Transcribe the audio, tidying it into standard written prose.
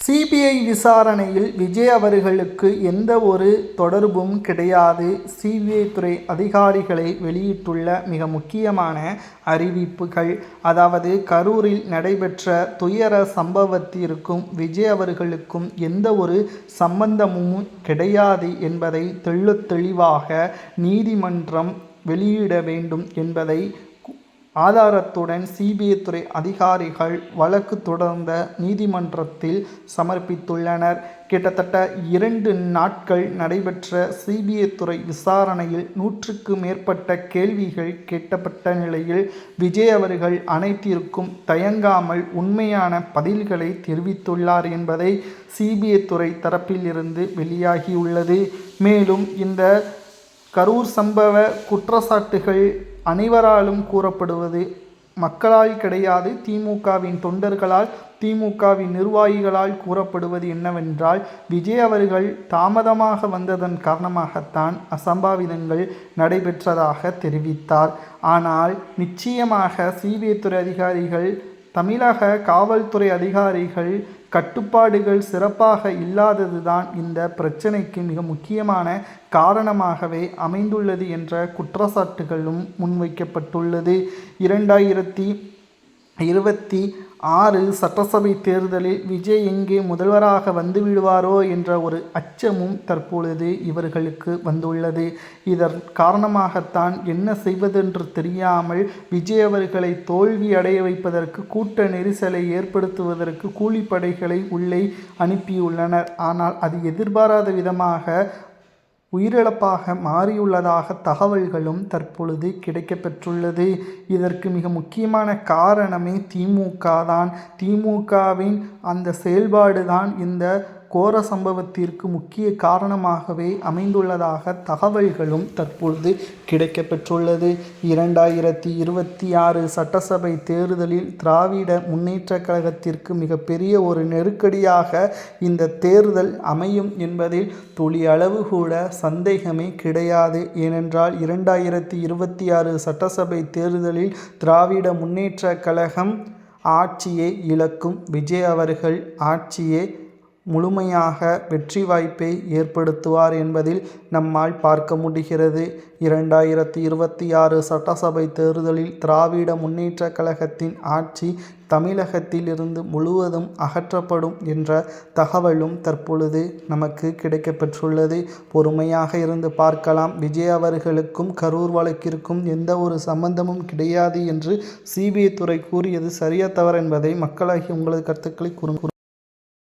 CBI விசாரணையில் விஜய் அவர்களுக்கு எந்த ஒரு தொடர்பும் கிடையாது. சிபிஐ துறை அதிகாரிகளை வெளியிட்டுள்ள மிக முக்கியமான அறிவிப்புகள். அதாவது கரூரில் நடைபெற்ற துயர சம்பவத்திற்கும் விஜய் அவர்களுக்கும் எந்த ஒரு சம்பந்தமும் கிடையாது என்பதை தெள்ளத் தெளிவாக நீதிமன்றம் வெளியிட வேண்டும் என்பதை ஆதாரத்துடன் சிபிஐ துறை அதிகாரிகள் வழக்கு தொடர்ந்த நீதிமன்றத்தில் சமர்ப்பித்துள்ளனர். கிட்டத்தட்ட 2 நாட்கள் நடைபெற்ற சிபிஐ துறை விசாரணையில் 100க்கு மேற்பட்ட கேள்விகள் கேட்கப்பட்ட நிலையில் விஜய் அவர்கள் அனைத்திற்கும் தயங்காமல் உண்மையான பதில்களை தெரிவித்துள்ளார் என்பதை சிபிஐ துறை தரப்பில் இருந்து வெளியாகியுள்ளது. மேலும் இந்த கரூர் சம்பவ குற்றச்சாட்டுகள் அனைவராலும் கூறப்படுவது மக்களால் கிடையாது, திமுகவின் தொண்டர்களால், திமுகவின் நிர்வாகிகளால் கூறப்படுவது என்னவென்றால், விஜய் அவர்கள் தாமதமாக வந்ததன் காரணமாகத்தான் அசம்பாவிதங்கள் நடைபெற்றதாக தெரிவித்தார். ஆனால் நிச்சயமாக சிபிஐ துறை அதிகாரிகள், தமிழக காவல்துறை அதிகாரிகள் கட்டுப்பாடுகள் சிறப்பாக இல்லாததுதான் இந்த பிரச்சனைக்கு மிக முக்கியமான காரணமாகவே அமைந்துள்ளது என்ற குற்றச்சாட்டுகளும் முன்வைக்கப்பட்டுள்ளது. 2026 சட்டசபை தேர்தலில் விஜய் எங்கே முதல்வராக வந்துவிடுவாரோ என்ற ஒரு அச்சமும் தற்பொழுது இவர்களுக்கு வந்துள்ளது. இதன் காரணமாகத்தான் என்ன செய்வதென்று தெரியாமல் விஜய் அவர்களை தோல்வி அடைய வைப்பதற்கு, கூட்ட நெரிசலை ஏற்படுத்துவதற்கு கூலிப்படைகளை உள்ளே அனுப்பியுள்ளனர். ஆனால் அது எதிர்பாராத விதமாக உயிரிழப்பாக மாறியுள்ளதாக தகவல்களும் தற்பொழுது கிடைக்கப்பெற்றுள்ளது. இதற்கு மிக முக்கியமான காரணமே திமுக தான். திமுகவின் அந்த செயல்பாடு தான் இந்த கோர சம்பவத்திற்கு முக்கிய காரணமாகவே அமைந்துள்ளதாக தகவல்களும் தற்பொழுது கிடைக்கப்பெற்றுள்ளது. 2026 சட்டசபை தேர்தலில் திராவிட முன்னேற்ற கழகத்திற்கு மிகப்பெரிய ஒரு நெருக்கடியாக இந்த தேர்தல் அமையும் என்பதில் துளி அளவு கூட சந்தேகமே கிடையாது. ஏனென்றால் 2026 சட்டசபை தேர்தலில் திராவிட முன்னேற்ற கழகம் ஆட்சியை இழக்கும். விஜய் அவர்கள் ஆட்சியை முழுமையாக வெற்றி வாய்ப்பை ஏற்படுத்துவார் என்பதில் நம்மால் பார்க்க முடிகிறது. 2026 சட்டசபை தேர்தலில் திராவிட முன்னேற்ற கழகத்தின் ஆட்சி தமிழகத்தில் இருந்து முழுவதும் அகற்றப்படும் என்ற தகவலும் தற்பொழுது நமக்கு கிடைக்கப்பெற்றுள்ளது. பொறுமையாக இருந்து பார்க்கலாம். விஜய் அவர்களுக்கும் கரூர் வழக்கிற்கும் எந்த ஒரு சம்பந்தமும் கிடையாது என்று சிபிஐ துறை கூறியது சரியா தவறு என்பதை மக்களாகி உங்களது கருத்துக்களை கூறும்.